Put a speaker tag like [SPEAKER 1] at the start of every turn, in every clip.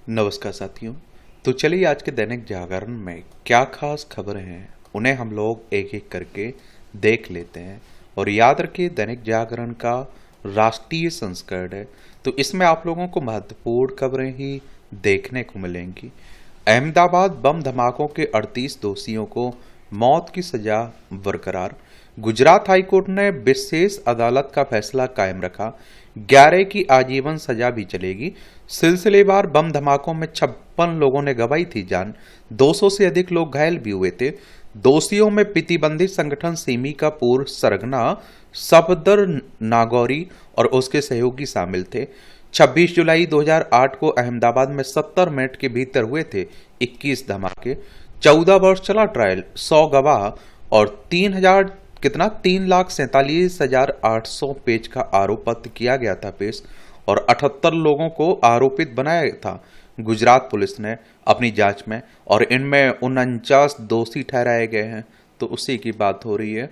[SPEAKER 1] नमस्कार साथियों। तो चलिए आज के दैनिक जागरण में क्या खास खबरें हैं उन्हें हम लोग एक एक करके देख लेते हैं। और याद रखिए दैनिक जागरण का राष्ट्रीय संस्करण है, तो इसमें आप लोगों को महत्वपूर्ण खबरें ही देखने को मिलेंगी। अहमदाबाद बम धमाकों के 38 दोषियों को मौत की सजा बरकरार। गुजरात हाईकोर्ट ने विशेष अदालत का फैसला कायम रखा। 11 की आजीवन सजा भी चलेगी। सिलसिलेवार बम धमाकों में 56 लोगों ने गंवाई थी जान। 200 से अधिक लोग घायल भी हुए थे। दोषियों में प्रतिबंधित संगठन सिमी का पूर्व सरगना सफदर नागौरी और उसके सहयोगी शामिल थे। 26 जुलाई 2008 को अहमदाबाद में 70 मिनट के भीतर हुए थे 21 धमाके। 14 वर्ष चला ट्रायल, 100 गवाह और 3,47,800 पेज का आरोप पत्र किया गया था पेश और 78 लोगों को आरोपित बनाया था गुजरात पुलिस ने अपनी जांच में, और इनमें 49 दोषी ठहराए गए हैं। तो उसी की बात हो रही है।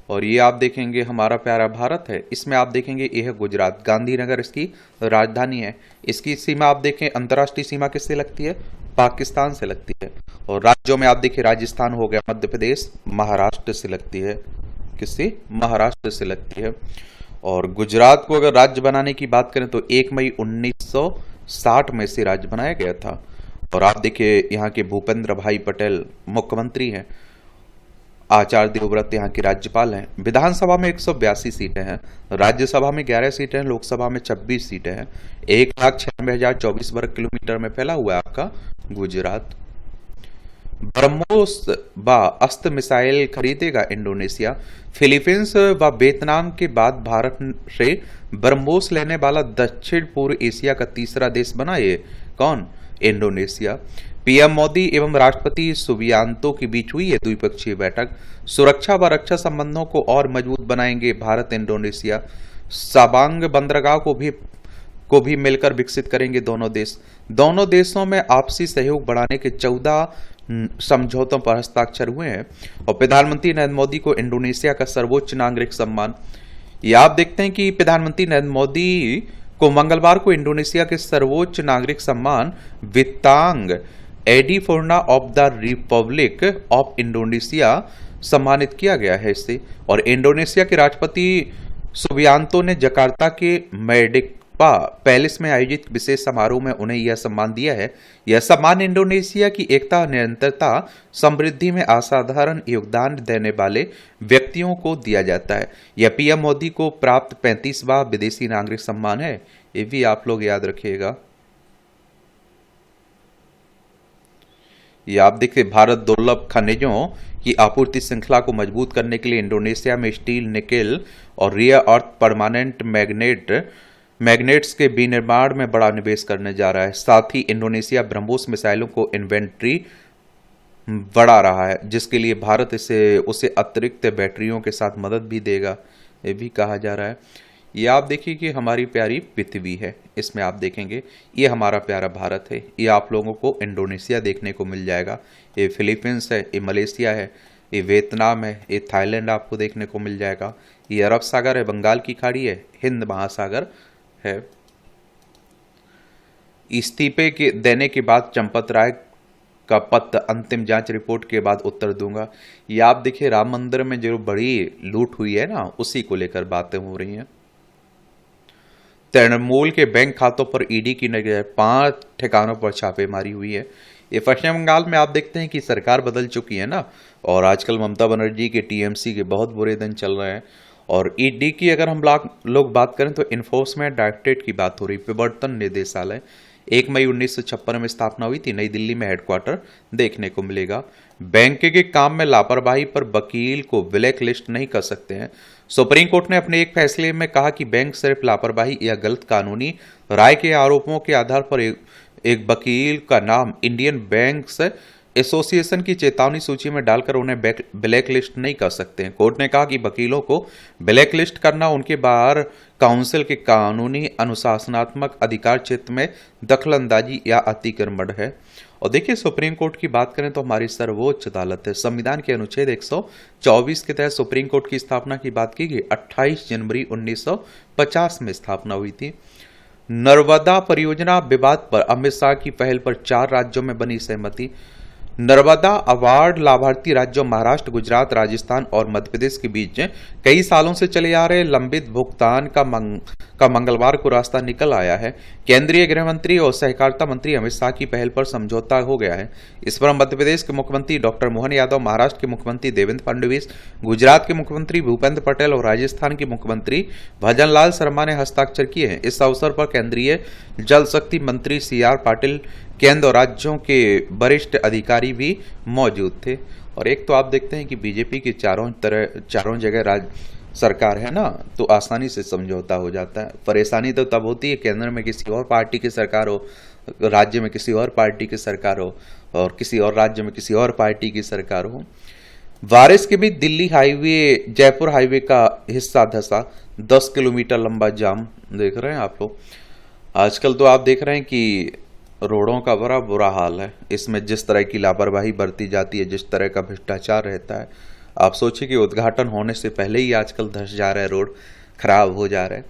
[SPEAKER 1] और ये आप देखेंगे हमारा प्यारा भारत है, इसमें आप देखेंगे यह गुजरात, गांधीनगर इसकी राजधानी है। इसकी सीमा आप देखें, अंतर्राष्ट्रीय सीमा किससे लगती है? पाकिस्तान से लगती है। और राज्यों में आप देखिए राजस्थान हो गया, मध्य प्रदेश, महाराष्ट्र से लगती है। किससे? महाराष्ट्र से लगती है। और गुजरात को अगर राज्य बनाने की बात करें तो 1 मई 1960 में से राज्य बनाया गया था। और आप देखिए यहाँ के भूपेंद्र भाई पटेल मुख्यमंत्री हैं। आचार्य देवव्रत यहाँ के राज्यपाल हैं। विधानसभा में 182 सीटें हैं, राज्यसभा में 11 सीटें हैं, लोकसभा में 26 सीटें हैं। 1,96,024 वर्ग किलोमीटर में फैला हुआ है आपका गुजरात। ब्रह्मोस व अस्त्र मिसाइल खरीदेगा इंडोनेशिया। फिलीपींस व वियतनाम के बाद भारत से ब्रह्मोस लेने वाला दक्षिण पूर्व एशिया का तीसरा देश बना ये कौन? इंडोनेशिया। पीएम मोदी एवं राष्ट्रपति सुबियांतो के बीच हुई है द्विपक्षीय बैठक। सुरक्षा व रक्षा संबंधों को और मजबूत बनाएंगे भारत इंडोनेशिया। साबांग बंदरगाह को भी मिलकर विकसित करेंगे दोनों देश। दोनों देशों में आपसी सहयोग बढ़ाने के 14 समझौतों पर हस्ताक्षर हुए हैं। और प्रधानमंत्री नरेंद्र मोदी को इंडोनेशिया का सर्वोच्च नागरिक सम्मान, ये आप देखते हैं कि प्रधानमंत्री नरेंद्र मोदी को मंगलवार को इंडोनेशिया के सर्वोच्च नागरिक सम्मान वितांग एडिफोर्ना of the Republic of Indonesia सम्मानित किया गया है इससे। और इंडोनेशिया के राष्ट्रपति सुबियांतो ने जकार्ता के मेडिकपा पैलेस में आयोजित विशेष समारोह में उन्हें यह सम्मान दिया है। यह सम्मान इंडोनेशिया की एकता, निरंतरता, समृद्धि में असाधारण योगदान देने वाले व्यक्तियों को दिया जाता है। यह पीएम मोदी को प्राप्त 35वां विदेशी नागरिक सम्मान है, ये भी आप लोग याद रखिएगा। ये आप देखिए भारत दुर्लभ खनिजों की आपूर्ति श्रृंखला को मजबूत करने के लिए इंडोनेशिया में स्टील, निकेल और रेयर अर्थ परमानेंट मैग्नेट्स के विनिर्माण में बड़ा निवेश करने जा रहा है। साथ ही इंडोनेशिया ब्रह्मोस मिसाइलों को इन्वेंट्री बढ़ा रहा है, जिसके लिए भारत उसे अतिरिक्त बैटरियों के साथ मदद भी देगा, ये भी कहा जा रहा है। ये आप देखिए कि हमारी प्यारी पृथ्वी है, इसमें आप देखेंगे ये हमारा प्यारा भारत है। ये आप लोगों को इंडोनेशिया देखने को मिल जाएगा, ये फिलीपींस है, ये मलेशिया है, ये वियतनाम है, ये थाईलैंड आपको देखने को मिल जाएगा। ये अरब सागर है, बंगाल की खाड़ी है, हिंद महासागर है। इस्तीफे के देने के बाद चंपत राय का पत्र, अंतिम जांच रिपोर्ट के बाद उत्तर दूंगा। ये आप देखिए राम मंदिर में जो बड़ी लूट हुई है ना, उसी को लेकर बातें हो रही हैं। तृणमूल के बैंक खातों पर ईडी की नजर, 5 ठिकानों पर छापेमारी हुई है। ये पश्चिम बंगाल में आप देखते हैं कि सरकार बदल चुकी है ना, और आजकल ममता बनर्जी के टीएमसी के बहुत बुरे दिन चल रहे हैं। और ईडी की अगर हम लोग बात करें तो इन्फोर्समेंट डायरेक्टरेट की बात हो रही, प्रवर्तन निदेशालय 1 मई 1956 में स्थापना हुई थी, नई दिल्ली में हेडक्वार्टर देखने को मिलेगा। बैंक के काम में लापरवाही पर वकील को ब्लैक लिस्ट नहीं कर सकते हैं। सुप्रीम कोर्ट ने अपने एक फैसले में कहा कि बैंक सिर्फ लापरवाही या गलत कानूनी राय के आरोपों के आधार पर एक वकील का नाम इंडियन बैंक्स एसोसिएशन की चेतावनी सूची में डालकर उन्हें ब्लैक लिस्ट नहीं कर सकते हैं। कोर्ट ने कहा कि वकीलों को ब्लैक लिस्ट करना उनके बार काउंसिल के कानूनी अनुशासनात्मक अधिकार क्षेत्र में दखलंदाजी या अतिक्रमण है। और देखिए सुप्रीम कोर्ट की बात करें तो हमारी सर्वोच्च अदालत है। संविधान के अनुच्छेद 124 के तहत सुप्रीम कोर्ट की स्थापना की बात की गई, 28 जनवरी 1950 में स्थापना हुई थी। नर्मदा परियोजना विवाद पर अमित शाह की पहल पर 4 राज्यों में बनी सहमति। नर्मदा अवार्ड लाभार्थी राज्यों महाराष्ट्र, गुजरात, राजस्थान और मध्य प्रदेश के बीच कई सालों से चले आ रहे लंबित भुगतान का मंगलवार को रास्ता निकल आया है। केंद्रीय गृह मंत्री और सहकारिता मंत्री अमित शाह की पहल पर समझौता हो गया है। इस पर मध्य प्रदेश के मुख्यमंत्री डॉक्टर मोहन यादव, महाराष्ट्र के मुख्यमंत्री देवेंद्र फडणवीस, गुजरात के मुख्यमंत्री भूपेंद्र पटेल और राजस्थान के मुख्यमंत्री भजन लाल शर्मा ने हस्ताक्षर किए हैं। इस अवसर पर केंद्रीय जल शक्ति मंत्री CR पाटिल, केंद्र और राज्यों के वरिष्ठ अधिकारी भी मौजूद थे। और एक तो आप देखते हैं कि बीजेपी की चारों जगह सरकार है ना, तो आसानी से समझौता हो जाता है। परेशानी तो तब होती है केंद्र में किसी और पार्टी की सरकार हो, राज्य में किसी और पार्टी की सरकार हो, और किसी और राज्य में किसी और पार्टी की सरकार हो। बारिश के बीच दिल्ली हाईवे जयपुर हाईवे का हिस्सा धंसा, 10 किलोमीटर लंबा जाम। देख रहे हैं आप लोग, आजकल तो आप देख रहे हैं कि रोडों का बड़ा बुरा हाल है। इसमें जिस तरह की लापरवाही बरती जाती है, जिस तरह का भ्रष्टाचार रहता है, आप सोचिए कि उद्घाटन होने से पहले ही आजकल धंस जा रहा है, रोड खराब हो जा रहा है।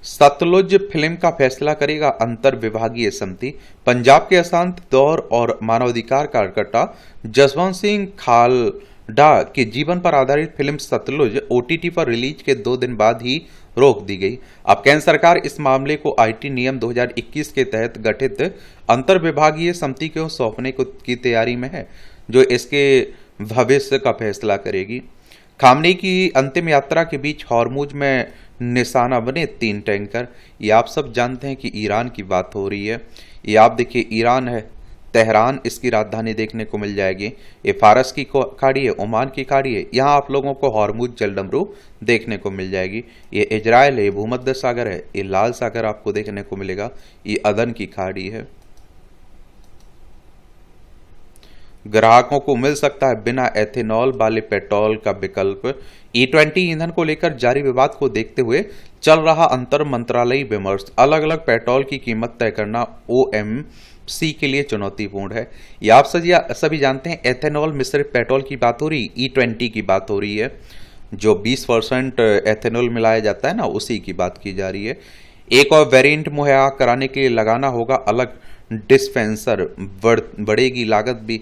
[SPEAKER 1] सतलुज फिल्म का फैसला करेगा अंतर विभागीय समिति। पंजाब के अशांत दौर और मानवाधिकार कार्यकर्ता जसवंत सिंह खालडा के जीवन पर आधारित फिल्म सतलुज OTT पर रिलीज के 2 दिन बाद ही रोक दी गई। अब केंद्र सरकार इस मामले को IT नियम 2021 के तहत गठित अंतर विभागीय समिति को सौंपने की तैयारी में है, जो इसके भविष्य का फैसला करेगी। खामनी की अंतिम यात्रा के बीच हॉर्मुज में निशाना बने 3 टैंकर। ये आप सब जानते हैं कि ईरान की बात हो रही है। ये आप देखिए, ईरान है, तेहरान इसकी राजधानी देखने को मिल जाएगी। ये फारस की खाड़ी है, ओमान की खाड़ी है, यहाँ आप लोगों को हॉर्मुज जलडमरू देखने को मिल जाएगी। ये इजराइल है, ये भूमध्य सागर है, ये लाल सागर आपको देखने को मिलेगा, ये अदन की खाड़ी है। ग्राहकों को मिल सकता है बिना एथेनॉल वाले पेट्रोल का विकल्प। E20 ईंधन को लेकर जारी विवाद को देखते हुए चल रहा अंतर मंत्रालयी विमर्श। अलग अलग पेट्रोल की कीमत तय करना OMC के लिए चुनौतीपूर्ण है। ये आप सभी जानते हैं, एथेनॉल मिश्रित पेट्रोल की बात हो रही, E20 की बात हो रही है। जो 20% एथेनॉल मिलाया जाता है ना, उसी की बात की जा रही है। एक और वेरिएंट मुहैया कराने के लिए लगाना होगा अलग डिस्पेंसर, बढ़ेगी लागत भी।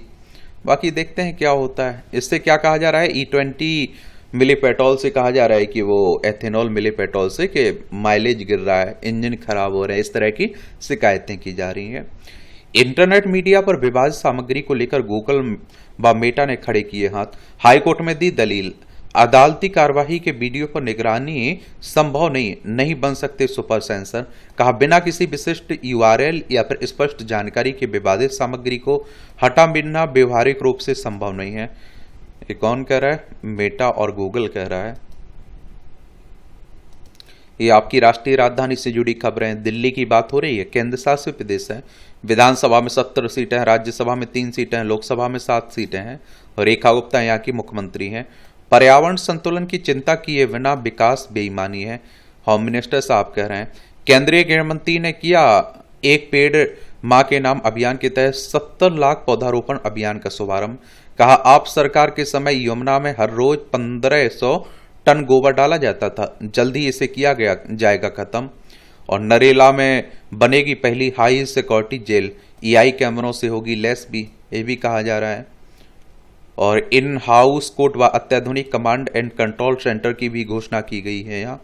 [SPEAKER 1] बाकी देखते हैं क्या होता है। इससे क्या कहा जा रहा है, E20 मिले पेट्रोल से कहा जा रहा है कि वो एथेनॉल मिले पेट्रोल से कि माइलेज गिर रहा है, इंजन खराब हो रहा है, इस तरह की शिकायतें की जा रही हैं। इंटरनेट मीडिया पर विवादित सामग्री को लेकर गूगल व मेटा ने खड़े किए हाथ। हाईकोर्ट में दी दलील, अदालती कार्यवाही के वीडियो पर निगरानी संभव नहीं बन सकते सुपर सेंसर। कहा, बिना किसी विशिष्ट URL या फिर स्पष्ट जानकारी के विवादित सामग्री को हटा मिटना व्यवहारिक रूप से संभव नहीं है। ये कौन कह रहा है? मेटा और गूगल कह रहा है। ये आपकी राष्ट्रीय राजधानी से जुड़ी खबरें। दिल्ली की बात हो रही है, केंद्र शासित प्रदेश है। विधानसभा में 70 सीटें हैं, राज्यसभा में 3 सीटें हैं, लोकसभा में 7 सीटें हैं। रेखा गुप्ता यहाँ की मुख्यमंत्री हैं। पर्यावरण संतुलन की चिंता किए बिना विकास बेईमानी है, होम मिनिस्टर साहब कह रहे हैं। केंद्रीय गृह मंत्री ने किया एक पेड़ मां के नाम अभियान के तहत 70 लाख पौधारोपण अभियान का शुभारंभ। कहा, आप सरकार के समय यमुना में हर रोज 1500 टन गोबर डाला जाता था, जल्द ही इसे किया जाएगा खत्म। और नरेला में बनेगी पहली हाई सिक्योरिटी जेल, EI कैमरों से होगी लैस भी, ये भी कहा जा रहा है। और इन हाउस कोर्ट व अत्याधुनिक कमांड एंड कंट्रोल सेंटर की भी घोषणा की गई है। यहाँ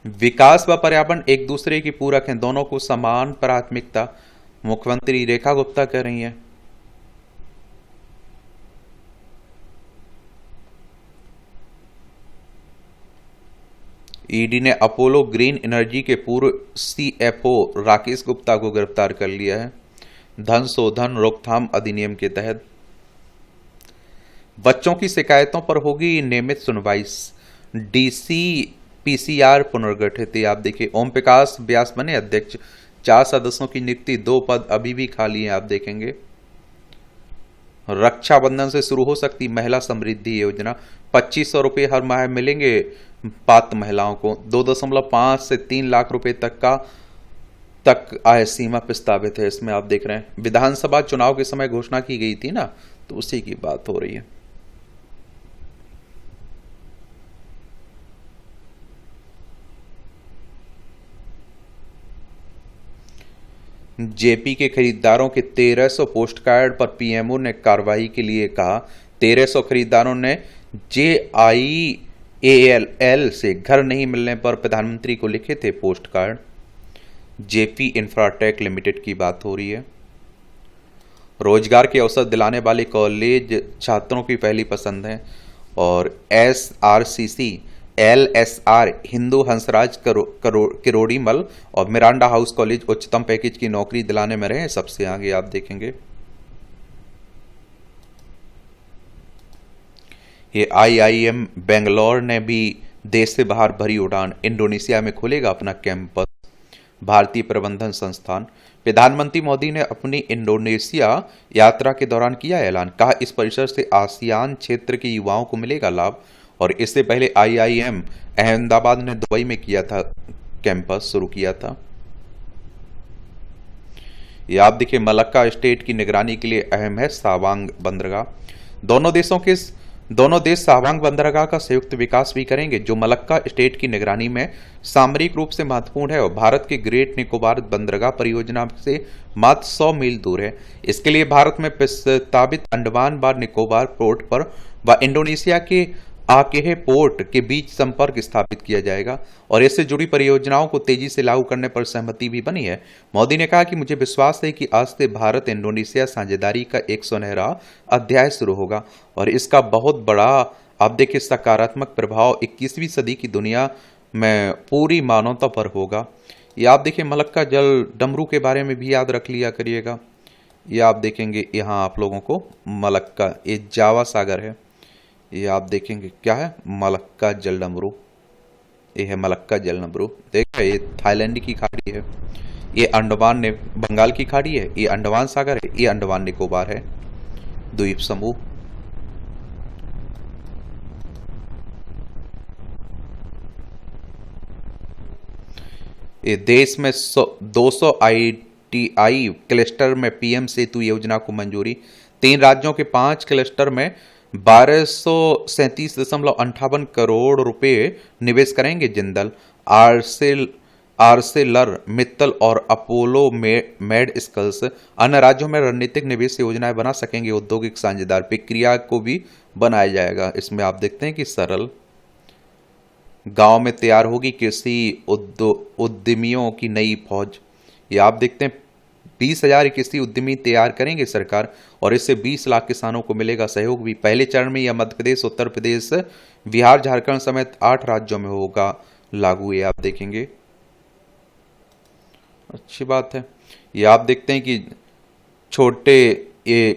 [SPEAKER 1] विकास व पर्यावरण एक दूसरे की पूरक हैं, दोनों को समान प्राथमिकता, मुख्यमंत्री रेखा गुप्ता कह रही हैं। ईडी ने अपोलो ग्रीन एनर्जी के पूर्व CFO राकेश गुप्ता को गिरफ्तार कर लिया है, धन शोधन रोकथाम अधिनियम के तहत। बच्चों की शिकायतों पर होगी नियमित सुनवाई, DCPCR पुनर्गठित। आप देखिए, ओम प्रकाश व्यास बने अध्यक्ष, 4 सदस्यों की नियुक्ति, 2 पद अभी भी खाली हैं, आप देखेंगे। रक्षाबंधन से शुरू हो सकती महिला समृद्धि योजना, 2500 रुपये हर माह मिलेंगे पात्र महिलाओं को। 2.5 से 3 लाख रुपए तक आय सीमा प्रस्तावित है। इसमें आप देख रहे हैं, विधानसभा चुनाव के समय घोषणा की गई थी ना, तो उसी की बात हो रही है। जेपी के खरीदारों के 1300 पोस्ट कार्ड पर पीएमओ ने कार्रवाई के लिए कहा। 1300 खरीदारों ने जेआईएएल से घर नहीं मिलने पर प्रधानमंत्री को लिखे थे post card. JP Infratech limited की बात हो रही है। रोजगार के अवसर दिलाने वाले कॉलेज छात्रों की पहली पसंद है और एसआरसीसी एलएसआर हिंदू हंसराज किरोड़ीमल और मिरांडा हाउस कॉलेज उच्चतम पैकेज की नौकरी दिलाने में रहे सबसे आगे, आप देखेंगे। ये आईआईएम बेंगलोर ने भी देश से बाहर भरी उड़ान, इंडोनेशिया में खुलेगा अपना कैंपस। भारतीय प्रबंधन संस्थान। प्रधानमंत्री मोदी ने अपनी इंडोनेशिया यात्रा के दौरान किया ऐलान, कहा इस परिसर से आसियान क्षेत्र के युवाओं को मिलेगा लाभ। और इससे पहले आईआईएम अहमदाबाद ने दुबई में किया था, कैंपस शुरू किया था। ये आप देखिए, मलक्का स्टेट की निगरानी के लिए अहम है सावांग बंदरगाह। दोनों देश सावांग बंदरगाह का संयुक्त विकास भी करेंगे, जो मलक्का स्टेट की निगरानी में सामरिक रूप से महत्वपूर्ण है और भारत के ग्रेट निकोबार बंदरगाह परियोजना से मात्र 100 मील दूर है। इसके लिए भारत में प्रस्तावित अंडमान व निकोबार पोर्ट पर व इंडोनेशिया के आकेहे पोर्ट के बीच संपर्क स्थापित किया जाएगा और इससे जुड़ी परियोजनाओं को तेजी से लागू करने पर सहमति भी बनी है। मोदी ने कहा कि मुझे विश्वास है कि आज से भारत इंडोनेशिया साझेदारी का एक सुनहरा अध्याय शुरू होगा और इसका बहुत बड़ा, आप देखिए, सकारात्मक प्रभाव 21वीं सदी की दुनिया में पूरी मानवता पर होगा। ये आप देखिए, मलक्का जल डमरू के बारे में भी याद रख लिया करिएगा। ये आप देखेंगे यहाँ आप लोगों को मलक्का, ये जावा सागर है। ये आप देखेंगे क्या है, मलक्का जल डमरू। ये है मलक्का जल डमरू। देखिए, ये थाईलैंड की खाड़ी है, ये अंडमान ने बंगाल की खाड़ी है, ये अंडमान सागर है, ये अंडमान निकोबार है द्वीप समूह। ये देश में 200 आईटीआई क्लस्टर में पीएम सेतु योजना को मंजूरी। 3 राज्यों के 5 क्लस्टर में 1237.58 करोड़ रुपए निवेश करेंगे जिंदल, आर्सेलर मित्तल और अपोलो मेड स्कल्स। अन्य राज्यों में रणनीतिक निवेश योजनाएं बना सकेंगे औद्योगिक साझेदार। प्रक्रिया को भी बनाया जाएगा। इसमें आप देखते हैं कि सरल गांव में तैयार होगी कृषि उद्यमियों की नई फौज। ये आप देखते हैं 20,000 कृषि उद्यमी तैयार करेंगे सरकार और इससे 20 लाख किसानों को मिलेगा सहयोग भी। पहले चरण में यह मध्य प्रदेश, उत्तर प्रदेश, बिहार, झारखंड समेत 8 राज्यों में होगा लागू। ये आप देखेंगे, अच्छी बात है। ये आप देखते हैं कि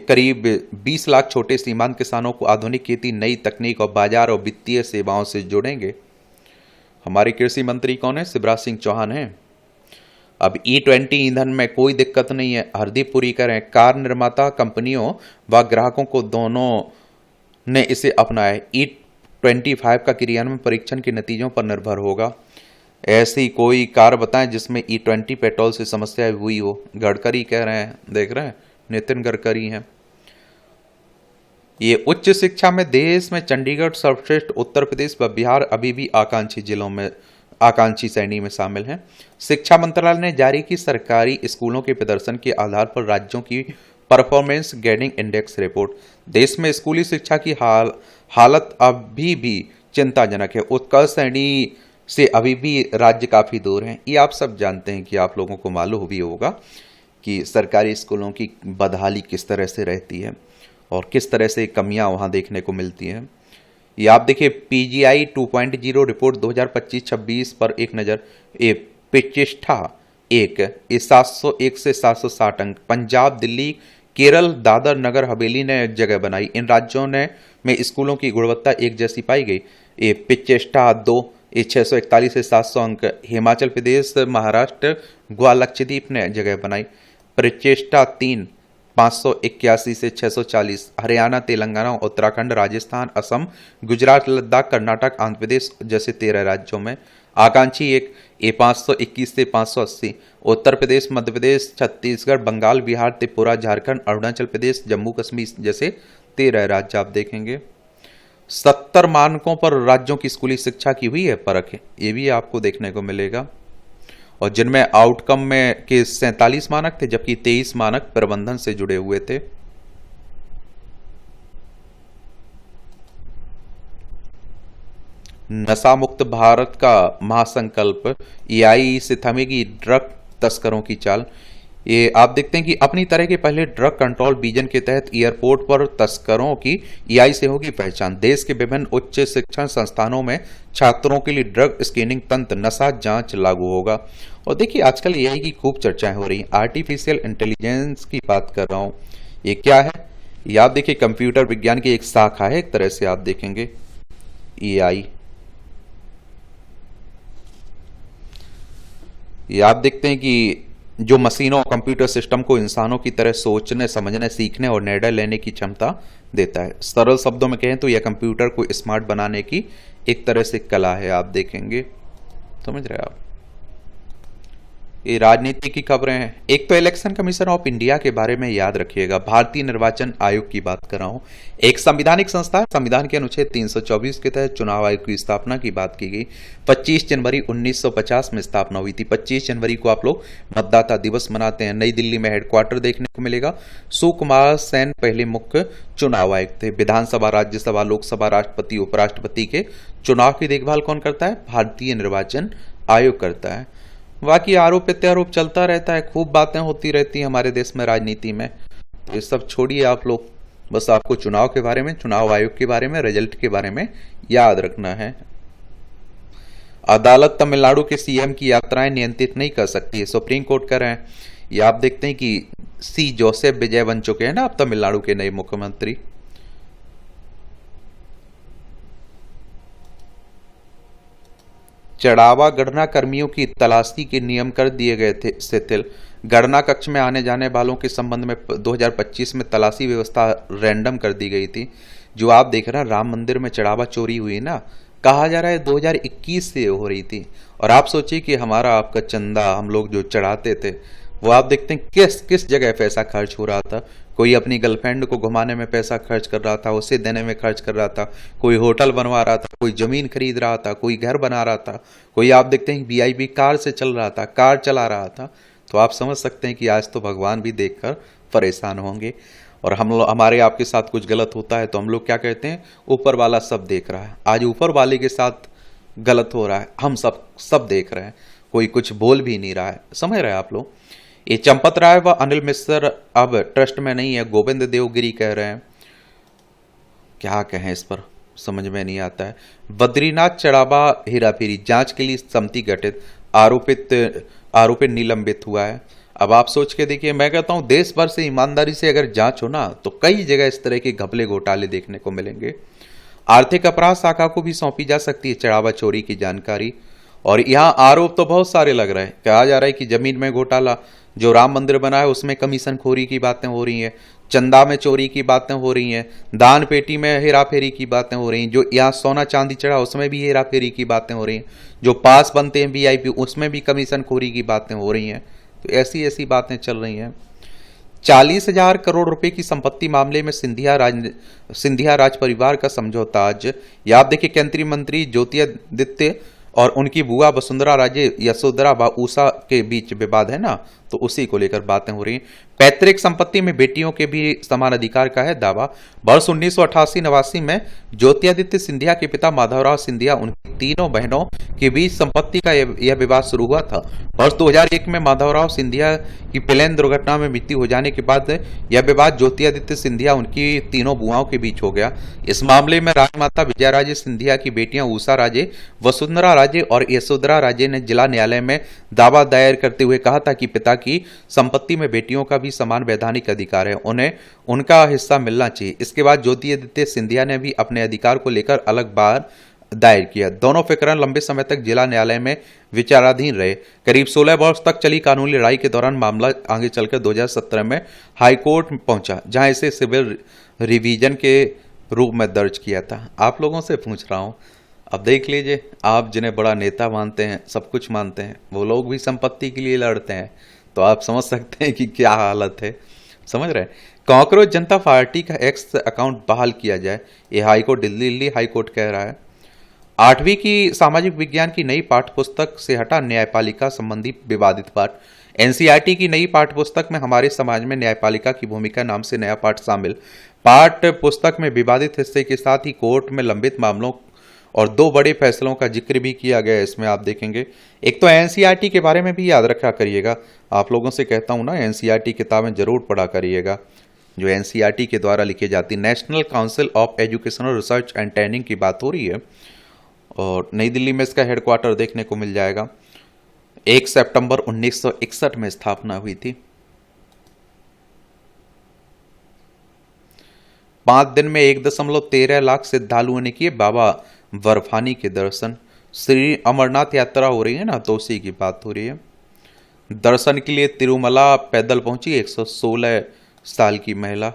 [SPEAKER 1] करीब 20 लाख छोटे सीमांत किसानों को आधुनिक खेती, नई तकनीक और बाजार और वित्तीय सेवाओं से जोड़ेंगे। हमारे कृषि मंत्री कौन है? शिवराज सिंह चौहान हैं। अब E20 ईंधन में कोई दिक्कत नहीं है, हरदीप पुरी करें। कार निर्माता कंपनियों व ग्राहकों को दोनों ने इसे अपनाया। E25 का क्रियान्वयन परीक्षण के नतीजों पर निर्भर होगा। ऐसी कोई कार बताएं जिसमें E20 पेट्रोल से समस्या हुई हो। गडकरी कह रहे हैं, देख रहे हैं, नितिन गडकरी हैं। ये उच्च शिक्षा में देश में चंडीगढ़ सर्वश्रेष्ठ, उत्तर प्रदेश व बिहार अभी भी आकांक्षी श्रेणी में शामिल हैं। शिक्षा मंत्रालय ने जारी की सरकारी स्कूलों के प्रदर्शन के आधार पर राज्यों की परफॉर्मेंस ग्रेडिंग इंडेक्स रिपोर्ट। देश में स्कूली शिक्षा की हालत अभी भी चिंताजनक है। उत्कर्ष श्रेणी से अभी भी राज्य काफी दूर हैं। ये आप सब जानते हैं कि आप लोगों को मालूम भी होगा कि सरकारी स्कूलों की बदहाली किस तरह से रहती है और किस तरह से कमियां वहां देखने को मिलती हैं। ये आप देखिए, PGI 2.0 रिपोर्ट 2025-26 पर एक नज़र। ये प्रतिष्ठा 1, ये 701 से 760 अंक। पंजाब, दिल्ली, केरल, दादर नगर हवेली ने जगह बनाई। इन राज्यों में स्कूलों की गुणवत्ता एक जैसी पाई गई। ये प्रतिष्ठा 2, ये 641 से 700 अंक। हिमाचल प्रदेश, महाराष्ट्र, गोवा, लक्षद्वीप ने जगह बनाई। प्रतिष्ठा 3, 581 से 640। हरियाणा, तेलंगाना, उत्तराखंड, राजस्थान, असम, गुजरात, लद्दाख, कर्नाटक, आंध्र प्रदेश जैसे 13 राज्यों में। आकांक्षी 1, ये 521 से 580। उत्तर प्रदेश, मध्य प्रदेश, छत्तीसगढ़, बंगाल, बिहार, त्रिपुरा, झारखंड, अरुणाचल प्रदेश, जम्मू कश्मीर जैसे 13 राज्य आप देखेंगे। 70 मानकों पर राज्यों की स्कूली शिक्षा की हुई है परख, ये भी आपको देखने को मिलेगा। और जिनमें आउटकम में के 47 मानक थे, जबकि 23 मानक प्रबंधन से जुड़े हुए थे। नशा मुक्त भारत का महासंकल्प, ईआई से थमेगी ड्रग तस्करों की चाल। ये आप देखते हैं कि अपनी तरह के पहले ड्रग कंट्रोल विजन के तहत एयरपोर्ट पर तस्करों की ईआई से होगी पहचान। देश के विभिन्न उच्च शिक्षण संस्थानों में छात्रों के लिए ड्रग स्क्रीनिंग तंत्र, नशा जांच लागू होगा। और देखिए आजकल एआई की खूब चर्चाएं हो रही हैं। आर्टिफिशियल इंटेलिजेंस की बात कर रहा हूं। ये क्या है? ये आप देखिए कंप्यूटर विज्ञान की एक शाखा है, एक तरह से आप देखेंगे एआई। ये आप देखते हैं कि जो मशीनों और कंप्यूटर सिस्टम को इंसानों की तरह सोचने, समझने, सीखने और निर्णय लेने की क्षमता देता है। सरल शब्दों में कहें तो यह कंप्यूटर को स्मार्ट बनाने की एक तरह से कला है, आप देखेंगे। समझ रहे हैं आप? ये राजनीति की खबरें हैं। एक तो इलेक्शन कमीशन ऑफ इंडिया के बारे में याद रखिएगा, भारतीय निर्वाचन आयोग की बात कर रहा हूं। एक संवैधानिक संस्था है। संविधान के अनुच्छेद 324 के तहत चुनाव आयोग की स्थापना की बात की गई। 25 जनवरी 1950 में स्थापना हुई थी। 25 जनवरी को आप लोग मतदाता दिवस मनाते हैं। नई दिल्ली में हेडक्वार्टर देखने को मिलेगा। सुकुमार सेन पहले मुख्य चुनाव आयुक्त थे। विधानसभा, राज्यसभा, लोकसभा, राष्ट्रपति, उपराष्ट्रपति के चुनाव की देखभाल कौन करता है? भारतीय निर्वाचन आयोग करता है। बाकी आरोप प्रत्यारोप चलता रहता है, खूब बातें होती रहती हैं हमारे देश में राजनीति में। तो ये सब छोड़िए आप लोग, बस आपको चुनाव के बारे में, चुनाव आयोग के बारे में, रिजल्ट के बारे में याद रखना है। अदालत तमिलनाडु के सीएम की यात्राएं नियंत्रित नहीं कर सकती है, सुप्रीम कोर्ट कर रहे हैं। ये आप देखते हैं कि सी जोसेफ विजय बन चुके हैं ना अब तमिलनाडु के नए मुख्यमंत्री। चढ़ावा गणना कर्मियों की तलाशी के नियम कर दिए गए थे शिथिल। गणना कक्ष में आने जाने वालों के संबंध में 2025 में तलाशी व्यवस्था रैंडम कर दी गई थी। जो आप देख रहे हैं राम मंदिर में चढ़ावा चोरी हुई ना, कहा जा रहा है 2021 से हो रही थी। और आप सोचिए कि हमारा आपका चंदा हम लोग जो चढ़ाते थे, वो आप देखते हैं किस किस जगह पैसा खर्च हो रहा था। कोई अपनी गर्लफ्रेंड को घुमाने में पैसा खर्च कर रहा था, उसे देने में खर्च कर रहा था, कोई होटल बनवा रहा था, कोई जमीन खरीद रहा था, कोई घर बना रहा था, कोई आप देखते हैं वीआईपी कार से चल रहा था, कार चला रहा था। तो आप समझ सकते हैं कि आज तो भगवान भी देखकर परेशान होंगे। और हम लोग, हमारे आपके साथ कुछ गलत होता है तो हम लोग क्या कहते हैं? ऊपर वाला सब देख रहा है। आज ऊपर वाले के साथ गलत हो रहा है, हम सब देख रहे हैं, कोई कुछ बोल भी नहीं रहा है। समझ रहे हैं आप लोग? ये चंपत राय व अनिल मिश्र अब ट्रस्ट में नहीं है, गोविंद देवगिरी कह रहे हैं। क्या कहें इस पर, समझ में नहीं आता है। बद्रीनाथ चढ़ावा हेराफेरी जांच के लिए समिति गठित, आरोपित निलंबित हुआ है। अब आप सोच के देखिए, मैं कहता हूं देश भर से ईमानदारी से अगर जांच हो ना, तो कई जगह इस तरह के घपले घोटाले देखने को मिलेंगे। आर्थिक अपराध शाखा को भी सौंपी जा सकती है चढ़ावा चोरी की जानकारी। और यहां आरोप तो बहुत सारे लग रहे हैं। कहा जा रहा है कि जमीन में घोटाला, जो राम मंदिर बना है उसमें कमीशन खोरी की बातें हो रही हैं, चंदा में चोरी की बातें हो रही हैं, दान पेटी में हेराफेरी की बातें हो रही हैं, जो यहाँ सोना चांदी चढ़ा उसमें भी हेराफेरी की बातें हो रही हैं, जो पास बनते हैं वीआईपी उसमें भी कमीशन खोरी की बातें हो रही हैं। तो ऐसी ऐसी बातें चल रही हैं। 40,000 करोड़ रुपए की संपत्ति मामले में सिंधिया राज परिवार का समझौता आज। याद देखिए केंद्रीय मंत्री ज्योतिरादित्य और उनकी बुआ वसुंधरा राजे यशोधरा व उषा के बीच विवाद है ना, तो उसी को लेकर बातें हो रही हैं। पैतृक संपत्ति में बेटियों के भी समान अधिकार का है दावा। वर्ष 1988-89 में ज्योतिरादित्य सिंधिया के पिता माधवराव सिंधिया उनकी तीनों बहनों के बीच संपत्ति का यह विवाद शुरू हुआ था। वर्ष 2001 में माधवराव सिंधिया की प्लेन दुर्घटना में मृत्यु हो जाने के बाद यह विवाद ज्योतिरादित्य सिंधिया उनकी तीनों बुआओं के बीच हो गया। इस मामले में राजमाता विजयाराजे सिंधिया की बेटियां उषा राजे, वसुंधरा राजे और यशोधरा राजे ने जिला न्यायालय में दावा दायर करते हुए कहा था कि पिता की संपत्ति में बेटियों का भी समान वैधानिक अधिकार है, उन्हें उनका हिस्सा मिलना चाहिए। इसके बाद ज्योतिरादित्य सिंधिया ने भी अपने अधिकार को लेकर अलग बार दायर किया। दोनों प्रकरण लंबे समय तक जिला न्यायालय में विचाराधीन रहे। करीब 16 वर्ष तक चली कानूनी लड़ाई के दौरान मामला आगे चलकर 2017 में हाईकोर्ट पहुंचा, जहां इसे सिविल रिवीजन के रूप में दर्ज किया था। आप लोगों से पूछ रहा हूं, अब देख लीजिए, आप जिन्हें बड़ा नेता मानते हैं, सब कुछ मानते हैं, वो लोग भी संपत्ति के लिए लड़ते हैं। तो आप समझ सकते हैं कि क्या हालत है। समझ रहे हैं? कांग्रेस जनता पार्टी का एक्स अकाउंट बहाल किया जाए, ये हाईकोर्ट, दिल्ली हाईकोर्ट कह रहा है। 8वीं की सामाजिक विज्ञान की नई पाठ्यपुस्तक से हटा न्यायपालिका संबंधी विवादित पाठ। एनसीईआरटी की नई पाठ्यपुस्तक में हमारे समाज में न्यायपालिका की भूमिका नाम से नया पाठ शामिल। पाठ्य पुस्तक में विवादित हिस्से के साथ ही कोर्ट में लंबित मामलों और 2 बड़े फैसलों का जिक्र भी किया गया है। इसमें आप देखेंगे, एक तो एनसीईआरटी के बारे में भी याद रखा करिएगा। आप लोगों से कहता हूं ना, एनसीईआरटी किताबें जरूर पढ़ा करिएगा, जो एनसीईआरटी के द्वारा लिखी जाती। National council of educational research and training की बात हो रही है और नई दिल्ली में इसका हेडक्वार्टर देखने को मिल जाएगा। 1 सितंबर 1961 में स्थापना हुई थी। 5 दिन में 1.13 लाख श्रद्धालुओं ने किए बाबा बर्फानी के दर्शन। श्री अमरनाथ यात्रा हो रही है ना, तो उसी की बात हो रही है। दर्शन के लिए तिरुमला पैदल पहुंची 116 साल की महिला।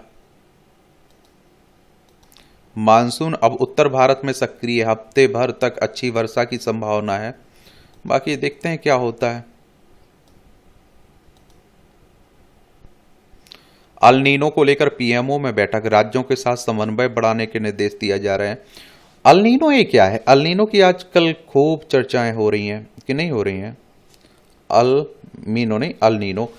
[SPEAKER 1] मानसून अब उत्तर भारत में सक्रिय, हफ्ते भर तक अच्छी वर्षा की संभावना है। बाकी देखते हैं क्या होता है। अल नीनो को लेकर पीएमओ में बैठक, राज्यों के साथ समन्वय बढ़ाने के निर्देश दिया जा रहे हैं। अल नीनो ये क्या है? अल नीनो की आजकल खूब चर्चाएं हो रही हैं कि नहीं हो रही हैं? अल मीनो नहीं, अल नीनो।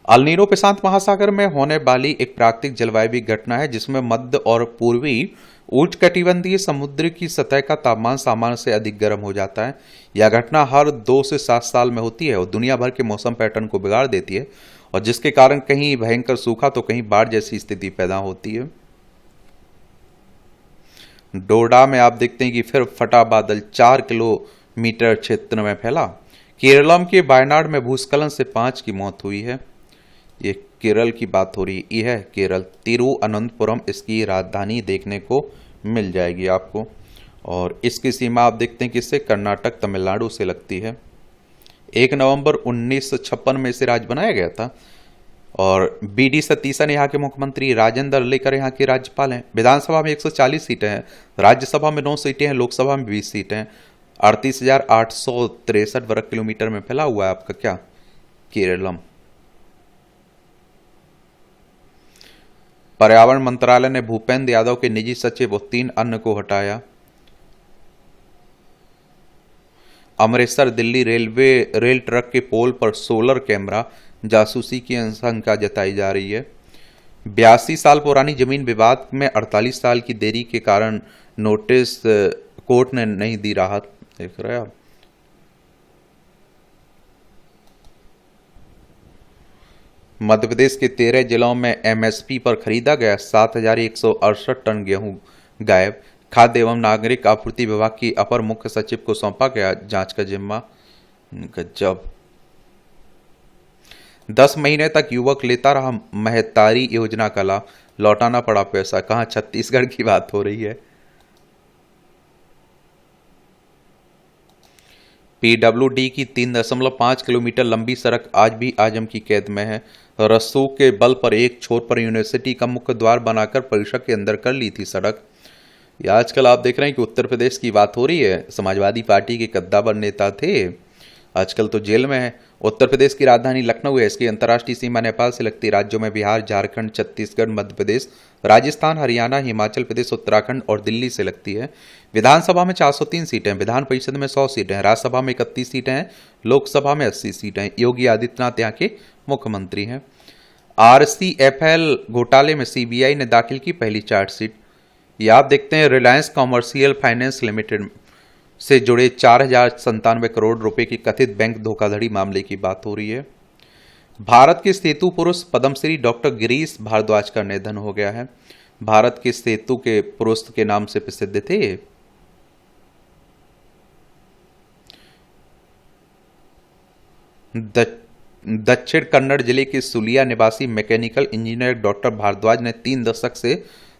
[SPEAKER 1] अल नीनो प्रशांत महासागर में होने वाली एक प्राकृतिक जलवायु घटना है जिसमें मध्य और पूर्वी उष्णकटिबंधीय समुद्र की सतह का तापमान सामान्य से अधिक गर्म हो जाता है। यह घटना हर 2 से 7 साल में होती है और दुनिया भर के मौसम पैटर्न को बिगाड़ देती है, और जिसके कारण कहीं भयंकर सूखा तो कहीं बाढ़ जैसी स्थिति पैदा होती है। डोडा में आप देखते हैं कि फिर फटा बादल, 4 किलोमीटर क्षेत्र में फैला। केरलम के वायनाड में भूस्खलन से 5 की मौत हुई है। ये केरल की बात हो रही है। यह है केरल, तिरुअनंतपुरम इसकी राजधानी देखने को मिल जाएगी आपको, और इसकी सीमा आप देखते हैं कि इससे कर्नाटक तमिलनाडु से लगती है। 1 नवंबर 1956 में इसे राज्य बनाया गया था, और बीडी सतीशन यहाँ के मुख्यमंत्री, राजेंद्र लेकर यहाँ के राज्यपाल हैं। विधानसभा में 140 सीटें हैं, राज्यसभा में 9 सीटें हैं, लोकसभा में 20 सीटें हैं। 38,863 वर्ग किलोमीटर में फैला हुआ है आपका क्या, केरलम। पर्यावरण मंत्रालय ने भूपेंद्र यादव के निजी सचिव और 3 अन्य को हटाया। अमृतसर दिल्ली रेल ट्रैक के पोल पर सोलर कैमरा, जासूसी की आशंका जताई जा रही है। 82 साल पुरानी जमीन विवाद में 48 साल की देरी के कारण नोटिस कोर्ट ने नहीं दी राहत। देख रहे हैं आप। मध्य प्रदेश के 13 जिलों में एमएसपी पर खरीदा गया 7,168 टन गेहूं गायब। खाद्य एवं नागरिक आपूर्ति विभाग की अपर मुख्य सचिव को सौंपा गया जांच का जिम्मा। गजब। 10 महीने तक युवक लेता रहा महतारी योजना का लाभ, लौटाना पड़ा पैसा। कहां? छत्तीसगढ़ की बात हो रही है। पीडब्ल्यूडी की 3.5 किलोमीटर लंबी सड़क आज भी आजम की कैद में है। रसूख के बल पर एक छोर पर यूनिवर्सिटी का मुख्य द्वार बनाकर परिसर के अंदर कर ली थी सड़क। ये आजकल आप देख रहे हैं कि उत्तर प्रदेश की बात हो रही है। समाजवादी पार्टी के कद्दावर नेता थे, आजकल तो जेल में है। उत्तर प्रदेश की राजधानी लखनऊ है। इसकी अंतर्राष्ट्रीय सीमा नेपाल से लगती है। राज्यों में बिहार, झारखंड, छत्तीसगढ़, मध्य प्रदेश, राजस्थान, हरियाणा, हिमाचल प्रदेश, उत्तराखंड और दिल्ली से लगती है। विधानसभा में 403 सीटें, विधान परिषद में 100 सीटें हैं, राज्यसभा में 31 सीटें हैं, लोकसभा में 80 सीटें हैं। योगी आदित्यनाथ यहाँ के मुख्यमंत्री हैं। आरसीएफएल घोटाले में सीबीआई ने दाखिल की पहली चार्जशीट। ये आप देखते हैं, रिलायंस कॉमर्शियल फाइनेंस लिमिटेड से जुड़े 4,097 करोड़ रुपए की कथित बैंक धोखाधड़ी मामले की बात हो रही है। भारत के सेतु पुरुष पद्मश्री डॉक्टर गिरीश भारद्वाज का निधन हो गया है। भारत के सेतु के पुरुष के नाम से प्रसिद्ध थे। दक्षिण कन्नड़ जिले के सुलिया निवासी मैकेनिकल इंजीनियर डॉक्टर भारद्वाज ने 3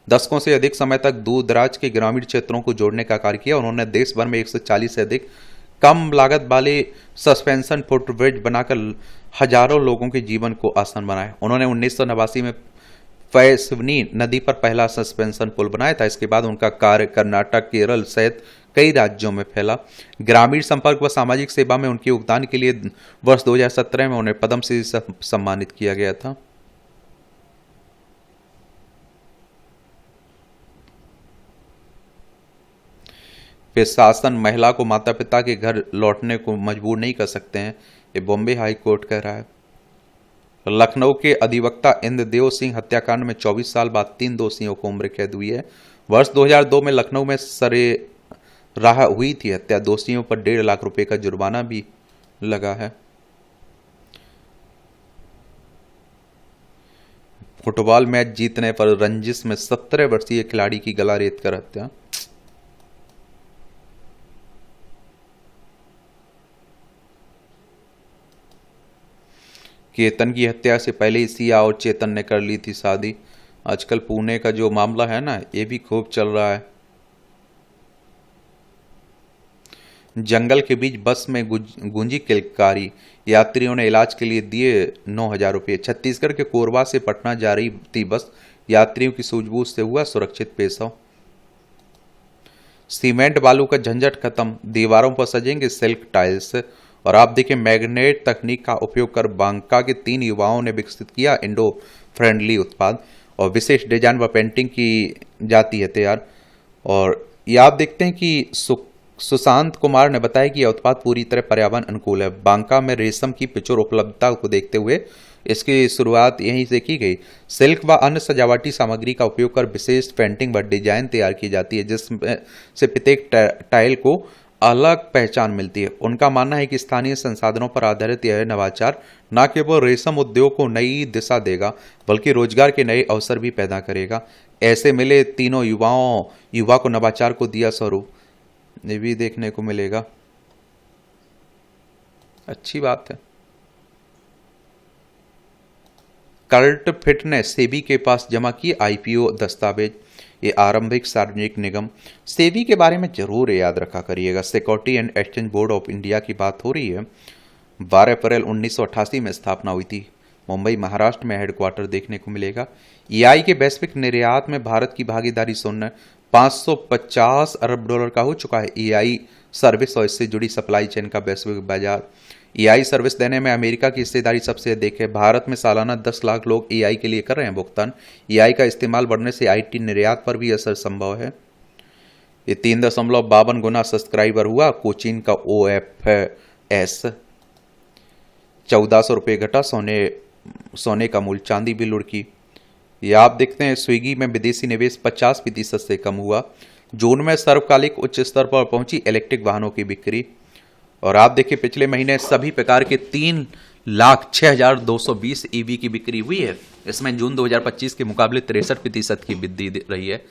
[SPEAKER 1] दशकों से अधिक समय तक दूर दराज के ग्रामीण क्षेत्रों को जोड़ने का कार्य किया। उन्होंने देश भर में 140 से अधिक कम लागत वाले सस्पेंशन फुटब्रिज बनाकर हजारों लोगों के जीवन को आसान बनाया। उन्होंने 1989 में पैसवनी नदी पर पहला सस्पेंशन पुल बनाया था। इसके बाद उनका कार्य कर्नाटक, केरल सहित कई राज्यों में फैला। ग्रामीण संपर्क व सामाजिक सेवा में उनके योगदान के लिए वर्ष 2017 में उन्हें पद्मश्री से सम्मानित किया गया था। प्रशासन महिला को माता पिता के घर लौटने को मजबूर नहीं कर सकते हैं, ये बॉम्बे हाई कोर्ट कह रहा है। लखनऊ के अधिवक्ता इंद्रदेव सिंह हत्याकांड में 24 साल बाद 3 दोषियों को उम्र कैद हुई है। वर्ष 2002 में लखनऊ में सरेराह हुई थी हत्या। दोषियों पर 1.5 लाख रुपए का जुर्माना भी लगा है। फुटबॉल मैच जीतने पर रंजिश में 17 वर्षीय खिलाड़ी की गला रेत कर हत्या। केतन की हत्या से पहले ही सिया और चेतन ने कर ली थी शादी। आजकल पुणे का जो मामला है ना, ये भी खूब चल रहा है। जंगल के बीच बस में गूंजी किलकारी, यात्रियों ने इलाज के लिए दिए 9,000 रुपये। छत्तीसगढ़ के कोरबा से पटना जा रही थी बस, यात्रियों की सूझबूझ से हुआ सुरक्षित पेश आओ। सीमेंट बालू का झंझट खत्म, दीवारों पर सजेंगे सिल्क टाइल्स। और आप देखिए, मैग्नेट तकनीक का उपयोग कर बांका के 3 युवाओं ने विकसित किया इंडो फ्रेंडली उत्पाद, और विशेष डिजाइन व पेंटिंग की जाती है तैयार। और ये आप देखते हैं कि सुशांत कुमार ने बताया कि यह उत्पाद पूरी तरह पर्यावरण अनुकूल है। बांका में रेशम की प्रचुर उपलब्धता को देखते हुए इसकी शुरुआत यहीं से की गई। सिल्क व अन्य सजावटी सामग्री का उपयोग कर विशेष पेंटिंग व डिजाइन तैयार की जाती है, जिसमें से प्रत्येक टाइल को अलग पहचान मिलती है। उनका मानना है कि स्थानीय संसाधनों पर आधारित यह नवाचार न केवल रेशम उद्योग को नई दिशा देगा, बल्कि रोजगार के नए अवसर भी पैदा करेगा। ऐसे मिले तीनों युवा को नवाचार को दिया स्वरूप, ये भी देखने को मिलेगा। अच्छी बात है। कल्ट फिट ने सेबी के पास जमा किए आईपीओ दस्तावेज। ये आरंभिक सार्वजनिक निगम सेबी के बारे में जरूर याद रखा करिएगा। Security and exchange board of India की बात हो रही है। 12 अप्रैल 1988 में स्थापना हुई थी। मुंबई महाराष्ट्र में हेडक्वार्टर देखने को मिलेगा। ईआई के वैश्विक निर्यात में भारत की भागीदारी शून्य, 550 अरब डॉलर का हो चुका है ईआई सर्विस और इससे जुड़ी सप्लाई चेन का वैश्विक बाजार। ईआई सर्विस देने में अमेरिका की हिस्सेदारी सबसे अधिक है। भारत में सालाना 10 लाख लोग ईआई के लिए कर रहे हैं भुगतान। ईआई का इस्तेमाल बढ़ने से आईटी निर्यात पर भी असर संभव है। ये 3.52 गुना सब्सक्राइबर हुआ। कोचिन का OFS 1400 रुपये घटा। सोने का मूल्य, चांदी भी लुढ़की। ये आप देखते हैं, स्विगी में विदेशी निवेश 50% से कम हुआ। जून में सर्वकालिक उच्च स्तर पर पहुंची इलेक्ट्रिक वाहनों की बिक्री। और आप देखिए, पिछले महीने सभी प्रकार के 3,06,220 ईवी की बिक्री हुई है। इसमें जून 2025 के मुकाबले 63% की वृद्धि रही है।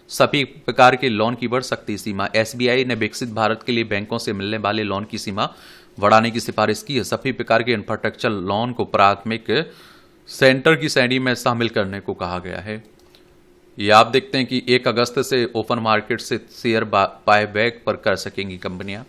[SPEAKER 1] सभी प्रकार के लोन की बढ़ सकती सीमा। SBI ने विकसित भारत के लिए बैंकों से मिलने वाले लोन की सीमा बढ़ाने की सिफारिश की है। सभी प्रकार के इंफ्रास्ट्रक्चर लोन को प्राथमिक सेंटर की श्रेणी में शामिल करने को कहा गया है। ये आप देखते हैं कि 1 अगस्त से ओपन मार्केट से शेयर बायबैक पर कर सकेंगी कंपनियां।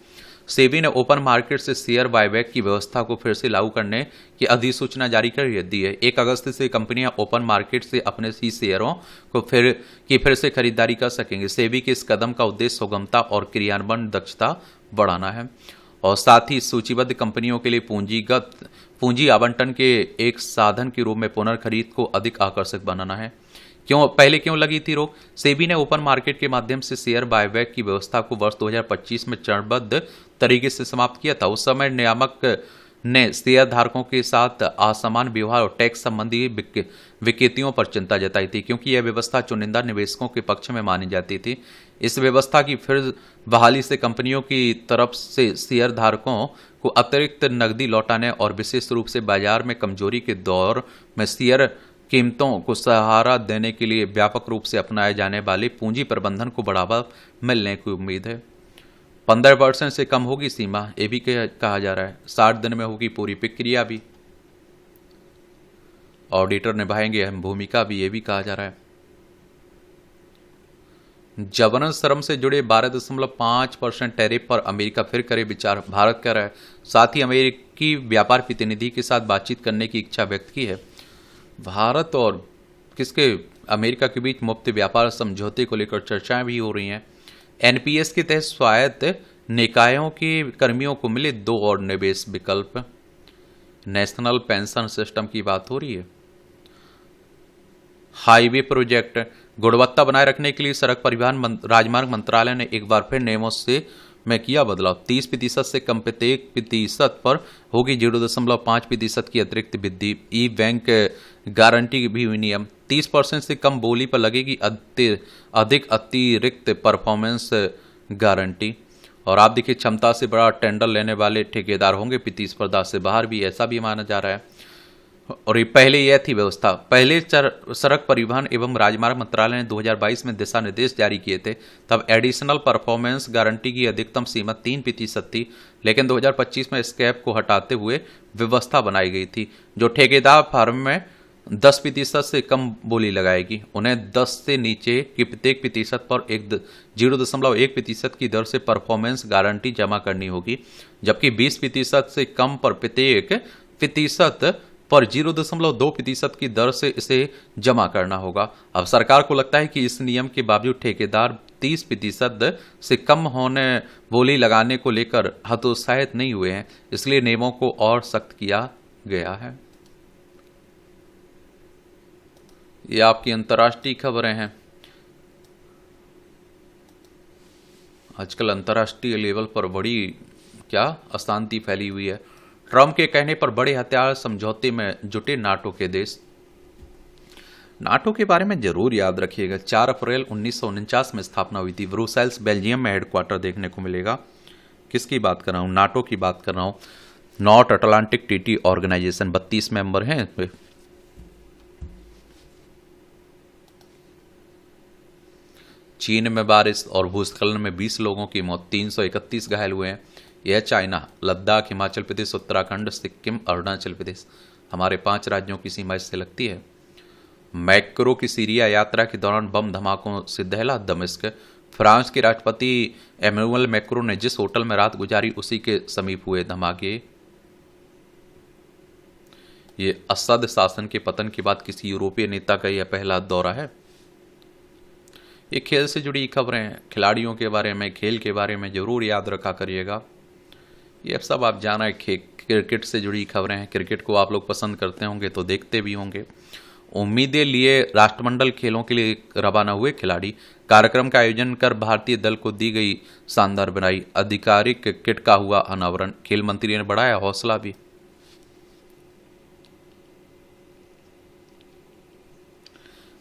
[SPEAKER 1] सेबी ने ओपन मार्केट से शेयर बायबैक की व्यवस्था को फिर से लागू करने की अधिसूचना जारी कर दी है। 1 अगस्त से कंपनियां ओपन मार्केट से अपने ही शेयरों को फिर से खरीदारी कर सकेंगे। सेबी के इस कदम का उद्देश्य सुगमता और क्रियान्वयन दक्षता बढ़ाना है और साथ ही सूचीबद्ध कंपनियों के लिए पूंजी आवंटन के एक साधन के रूप में पुनर्खरीद को अधिक आकर्षक बनाना है। पहले क्यों लगी थी रोक? सेबी ने ओपन मार्केट के माध्यम से शेयर बायबैक की व्यवस्था को वर्ष 2025 में चरणबद्ध तरीके से समाप्त किया था। उस समय नियामक ने शेयर धारकों के साथ असमान व्यवहार और टैक्स संबंधी विकृतियों पर चिंता जताई थी, क्योंकि यह व्यवस्था चुनिंदा निवेशकों के पक्ष में मानी जाती थी। इस व्यवस्था की फिर बहाली से कंपनियों की तरफ से शेयर धारकों को अतिरिक्त नकदी लौटाने और विशेष रूप से बाजार में कमजोरी के दौर में शेयर कीमतों को सहारा देने के लिए व्यापक रूप से अपनाए जाने वाले पूंजी प्रबंधन को बढ़ावा मिलने की उम्मीद है। 15% से कम होगी सीमा, ये भी कहा जा रहा है। 60 दिन में होगी पूरी प्रक्रिया भी। ऑडिटर निभाएंगे अहम भूमिका भी, ये भी कहा जा रहा है। जबरन श्रम से जुड़े 12.5% टैरिफ पर अमेरिका फिर करे विचार, भारत कह रहा है। साथ ही अमेरिकी व्यापार प्रतिनिधि के साथ बातचीत करने की इच्छा व्यक्त की है। भारत और अमेरिका के बीच मुफ्त व्यापार समझौते को लेकर चर्चाएं भी हो रही हैं। एनपीएस के तहत स्वायत्त निकायों के कर्मियों को मिले 2 और निवेश विकल्प। नेशनल पेंशन सिस्टम की बात हो रही है। हाईवे प्रोजेक्ट, गुणवत्ता बनाए रखने के लिए सड़क परिवहन राजमार्ग मंत्रालय ने एक बार फिर नियमों से में किया बदलाव। 30% से कम प्रत्येक प्रतिशत पर होगी 0.5% की अतिरिक्त वृद्धि। ई बैंक गारंटी भी नियम 30% से कम बोली पर लगेगी अधिक अतिरिक्त परफॉर्मेंस गारंटी। और आप देखिए, क्षमता से बड़ा टेंडर लेने वाले ठेकेदार होंगे प्रतिस्पर्धा से बाहर भी, ऐसा भी माना जा रहा है। और ये पहले यह थी व्यवस्था। पहले सड़क परिवहन एवं राजमार्ग मंत्रालय ने 2022 में दिशा निर्देश जारी किए थे, तब एडिशनल परफॉर्मेंस गारंटी की अधिकतम सीमा 3% थी, लेकिन 2025 में इस कैप को हटाते हुए व्यवस्था बनाई गई थी। जो ठेकेदार फर्म में 10% से कम बोली लगाएगी, उन्हें 10 से नीचे की प्रत्येक प्रतिशत पर 0.1% की दर से परफॉर्मेंस गारंटी जमा करनी होगी, जबकि 20% से कम पर प्रत्येक प्रतिशत पर 0.2% की दर से इसे जमा करना होगा। अब सरकार को लगता है कि इस नियम के बावजूद ठेकेदार 30% से कम होने बोली लगाने को लेकर हतोत्साहित नहीं हुए हैं, इसलिए नियमों को और सख्त किया गया है। ये आपकी अंतर्राष्ट्रीय खबरें हैं। आजकल अंतर्राष्ट्रीय लेवल पर बड़ी अशांति फैली हुई है। ट्रंप के कहने पर बड़े हथियार समझौते में जुटे नाटो के देश। नाटो के बारे में जरूर याद रखिएगा। 4 अप्रैल 1949 में स्थापना हुई थी। ब्रुसेल्स बेल्जियम में हेडक्वार्टर देखने को मिलेगा। किसकी बात कर रहा हूं? नाटो की बात कर रहा हूं। North Atlantic Treaty Organization, 32 member हैं इसमें। चीन में बारिश और भूस्खलन में 20 लोगों की मौत, 331 घायल हुए हैं। यह चाइना, लद्दाख, हिमाचल प्रदेश, उत्तराखंड, सिक्किम, अरुणाचल प्रदेश, हमारे 5 राज्यों की सीमा इससे लगती है। मैक्रो की सीरिया यात्रा के दौरान बम धमाकों से दहला दमिश्क। फ्रांस के राष्ट्रपति एमेनुअल मैक्रो ने जिस होटल में रात गुजारी उसी के समीप हुए धमाके। ये असद शासन के पतन के बाद किसी यूरोपीय नेता का यह पहला दौरा है। ये खेल से जुड़ी खबरें हैं। खिलाड़ियों के बारे में, खेल के बारे में जरूर याद रखा करिएगा। ये सब आप जाना है। क्रिकेट से जुड़ी खबरें हैं। क्रिकेट को आप लोग पसंद करते होंगे तो देखते भी होंगे। उम्मीदें लिए राष्ट्रमंडल खेलों के लिए रवाना हुए खिलाड़ी। कार्यक्रम का आयोजन कर भारतीय दल को दी गई शानदार बधाई। आधिकारिक किट का हुआ अनावरण। खेल मंत्री ने बढ़ाया हौसला भी।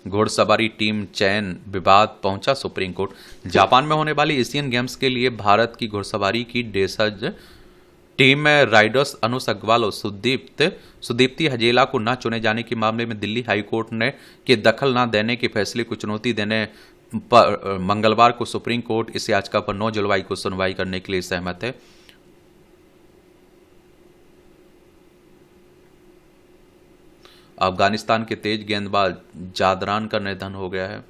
[SPEAKER 1] घुड़सवारी टीम चयन विवाद पहुंचा सुप्रीम कोर्ट। जापान में होने वाली एशियन गेम्स के लिए भारत की घुड़सवारी की ड्रेसर्स टीम में राइडर्स अनुज अग्रवाल और सुदीप्ति हजेला को न चुने जाने के मामले में दिल्ली हाईकोर्ट ने के दखल न देने के फैसले को चुनौती देने पर मंगलवार को सुप्रीम कोर्ट इस याचिका पर 9 जुलाई को सुनवाई करने के लिए सहमत है। अफगानिस्तान के तेज गेंदबाज जादरान का निधन हो गया है।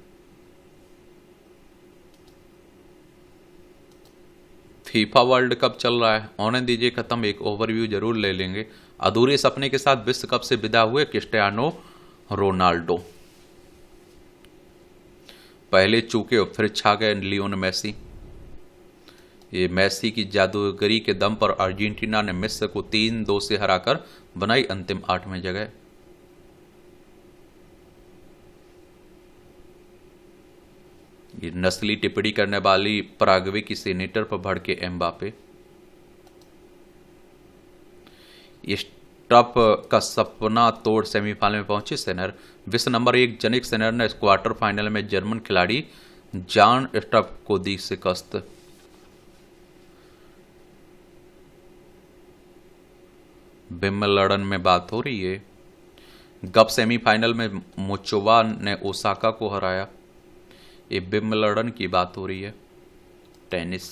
[SPEAKER 1] फीफा वर्ल्ड कप चल रहा है, होने दीजिए खत्म, एक ओवरव्यू जरूर ले लेंगे। अधूरे सपने के साथ विश्व कप से विदा हुए क्रिस्टियानो रोनाल्डो। पहले चूके और फिर छा गए लियोन मेसी। ये मेसी की जादूगरी के दम पर अर्जेंटीना ने मिस्र को 3-2 से हराकर बनाई अंतिम 8वें जगह। ये नस्ली टिप्पणी करने वाली पराग्वे की सीनेटर पर भड़के एम्बापे। स्टफ का सपना तोड़ सेमीफाइनल में पहुंचे सेनर। विश्व नंबर 1 जनिक सेनर ने क्वार्टर फाइनल में जर्मन खिलाड़ी जॉन स्टफ को दी शिकस्त। विंबलडन में बात हो रही है। गप सेमीफाइनल में मोचोवा ने ओसाका को हराया। ये विंबलडन की बात हो रही है। टेनिस।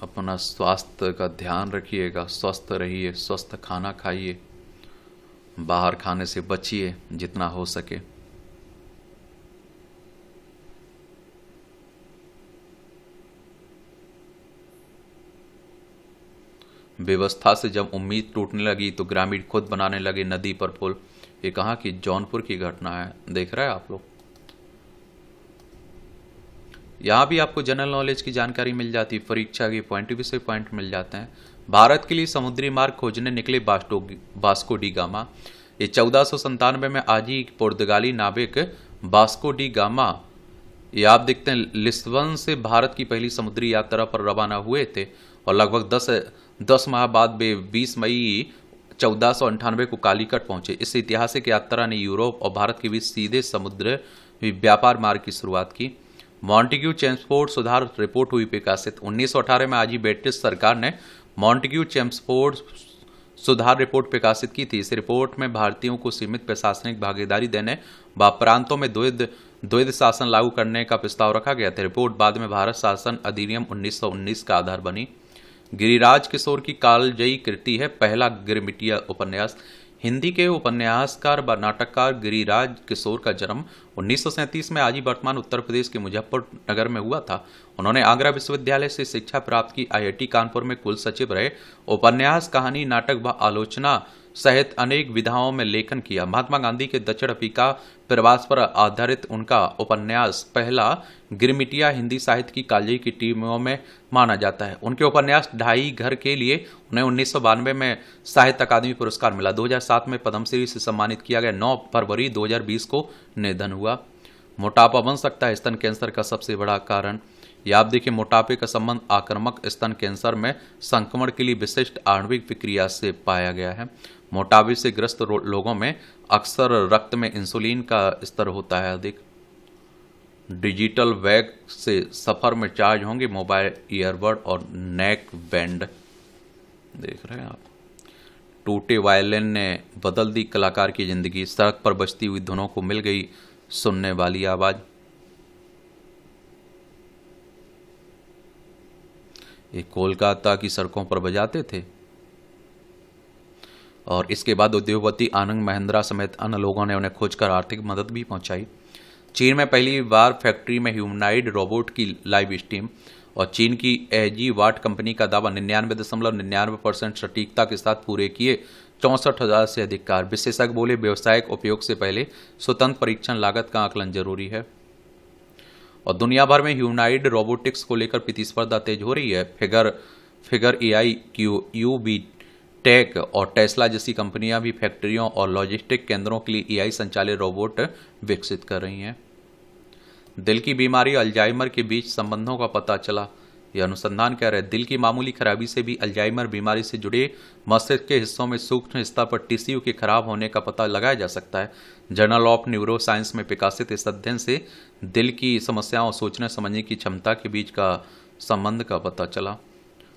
[SPEAKER 1] अपना स्वास्थ्य का ध्यान रखिएगा, स्वस्थ रहिए, स्वस्थ खाना खाइए, बाहर खाने से बचिए जितना हो सके। व्यवस्था से जब उम्मीद टूटने लगी तो ग्रामीण खुद बनाने लगे नदी पर पुल। ये कहाँ की जौनपुर की घटना है, देख रहे हैं आप लोग। यहाँ भी आपको जनरल नॉलेज की जानकारी मिल जाती है, परीक्षा के पॉइंट भी से पॉइंट मिल जाते हैं। भारत के लिए समुद्री मार्ग खोजने निकले वास्को डी गामा। ये 1497 में आज ही पुर्तगाली नाविक वास्को डी गामा, ये आप देखते हैं लिस्बन से भारत की पहली समुद्री यात्रा पर रवाना हुए थे और लगभग 10 माह बाद वे 20 मई 1498 को कालीकट पहुंचे। इस ऐतिहासिक यात्रा ने यूरोप और भारत के बीच सीधे समुद्र व्यापार मार्ग की शुरुआत की। मॉन्टेग्यू चेम्सफोर्ड सुधार रिपोर्ट हुई प्रकाशित। 1918 में आज ही ब्रिटिश सरकार ने मॉन्टेग्यू चेम्सफोर्ड सुधार रिपोर्ट प्रकाशित की थी। इस रिपोर्ट में भारतीयों को सीमित प्रशासनिक भागीदारी देने व प्रांतों में द्वैध शासन लागू करने का प्रस्ताव रखा गया था। रिपोर्ट बाद में भारत शासन अधिनियम 1919 का आधार बनी। गिरिराज किशोर की कालजयी कृति है पहला गिरमिटिया उपन्यास। हिंदी के उपन्यासकार व नाटककार गिरिराज किशोर का जन्म 1937 में आज ही वर्तमान उत्तर प्रदेश के मुजफ्फरनगर में हुआ था। उन्होंने आगरा विश्वविद्यालय से शिक्षा प्राप्त की। IIT कानपुर में कुल सचिव रहे। उपन्यास, कहानी, नाटक व आलोचना सहित अनेक विधाओं में लेखन किया। महात्मा गांधी के दक्षिण अफ्रीका प्रवास पर आधारित उनका उपन्यास पहला गिरमिटिया हिंदी साहित्य की कालजयी की टीमों में माना जाता है। उनके उपन्यास ढाई घर के लिए उन्हें 1992 में साहित्य अकादमी पुरस्कार मिला। 2007 में पद्मश्री से सम्मानित किया गया। 9 फरवरी 2020 को निधन हुआ। मोटापा बन सकता है स्तन कैंसर का सबसे बड़ा कारण। या आप देखिए, मोटापे का संबंध आक्रामक स्तन कैंसर में संक्रमण के लिए विशिष्ट आणविक विक्रिया से पाया गया है। मोटापे से ग्रस्त लोगों में अक्सर रक्त में इंसुलिन का स्तर होता है अधिक। डिजिटल बैग से सफर में चार्ज होंगे मोबाइल, ईयरबड और नेक बैंड। देख रहे हैं आप। टूटे वायलिन ने बदल दी कलाकार की जिंदगी। सड़क पर बजती हुई धुनों को मिल गई सुनने वाली आवाज। ये कोलकाता की सड़कों पर बजाते थे और इसके बाद उद्योगपति आनंद महिंद्रा समेत अन्य लोगों ने उन्हें खोजकर आर्थिक मदद भी पहुंचाई। चीन में पहली बार फैक्ट्री में ह्यूमनॉइड रोबोट की लाइव स्ट्रीम। और चीन की एजी वाट कंपनी का दावा 99.99% सटीकता के साथ पूरे किए 64,000 से अधिक कार्य। विशेषज्ञ बोले, व्यवसायिक उपयोग से पहले स्वतंत्र परीक्षण लागत का आकलन जरूरी है। और दुनिया भर में ह्यूमनॉइड रोबोटिक्स को लेकर प्रतिस्पर्धा तेज हो रही है। फिगर AI, QUB टेक और टेस्ला जैसी कंपनियां भी फैक्ट्रियों और लॉजिस्टिक केंद्रों के लिए AI संचालित रोबोट विकसित कर रही हैं। दिल की बीमारी अल्जाइमर के बीच संबंधों का पता चला। यह अनुसंधान कह रहे हैं, दिल की मामूली खराबी से भी अल्जाइमर बीमारी से जुड़े मस्तिष्क के हिस्सों में सूक्ष्म स्तर पर टिश्यू के खराब होने का पता लगाया जा सकता है। जर्नल ऑफ न्यूरो साइंस में प्रकाशित इस अध्ययन से दिल की समस्याओं और सोचने समझने की क्षमता के बीच का संबंध का पता चला।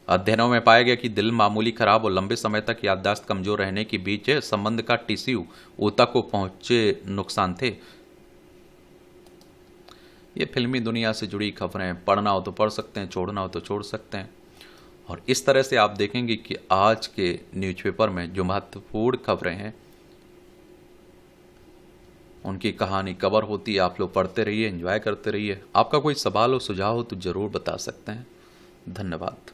[SPEAKER 1] अध्ययनों में पाया गया कि दिल मामूली खराब और लंबे समय तक याददाश्त कमजोर रहने के बीच संबंध का टिश्यू ऊतक को पहुंचे नुकसान थे। ये फिल्मी दुनिया से जुड़ी खबरें, पढ़ना हो तो पढ़ सकते हैं, छोड़ना हो तो छोड़ सकते हैं। और इस तरह से आप देखेंगे कि आज के न्यूज़पेपर में जो महत्वपूर्ण खबरें हैं उनकी कहानी कवर होती है। आप लोग पढ़ते रहिए, एंजॉय करते रहिए। आपका कोई सवाल हो, सुझाव हो तो ज़रूर बता सकते हैं। धन्यवाद।